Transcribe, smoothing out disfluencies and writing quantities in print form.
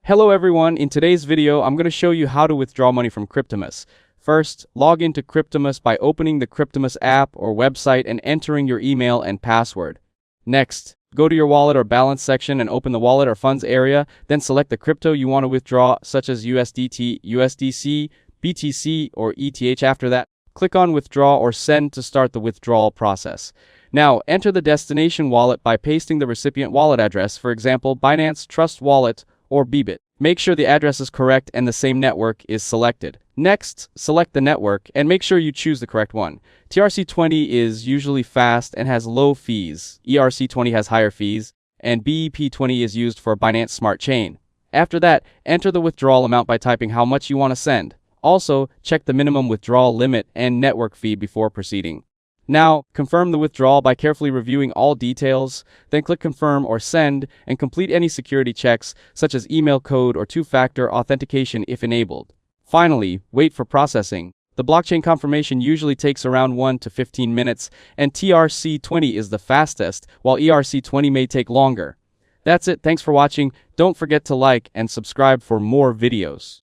Hello everyone, in today's video I'm going to show you how to withdraw money from Cryptomus. First, log into Cryptomus by opening the Cryptomus app or website and entering your email and password. Next, go to your wallet or balance section and open the wallet or funds area, then select the crypto you want to withdraw such as USDT, USDC, BTC, or ETH. After that, click on withdraw or send to start the withdrawal process. Now, enter the destination wallet by pasting the recipient wallet address, for example, Binance Trust Wallet or Bybit. Make sure the address is correct and the same network is selected. Next, select the network and make sure you choose the correct one. TRC20 is usually fast and has low fees. ERC20 has higher fees, and BEP20 is used for Binance Smart Chain. After that, enter the withdrawal amount by typing how much you want to send. Also, check the minimum withdrawal limit and network fee before proceeding. Now, confirm the withdrawal by carefully reviewing all details, then click confirm or send and complete any security checks such as email code or two-factor authentication if enabled. Finally, wait for processing. The blockchain confirmation usually takes around 1 to 15 minutes and TRC20 is the fastest, while ERC20 may take longer. That's it, thanks for watching. Don't forget to like and subscribe for more videos.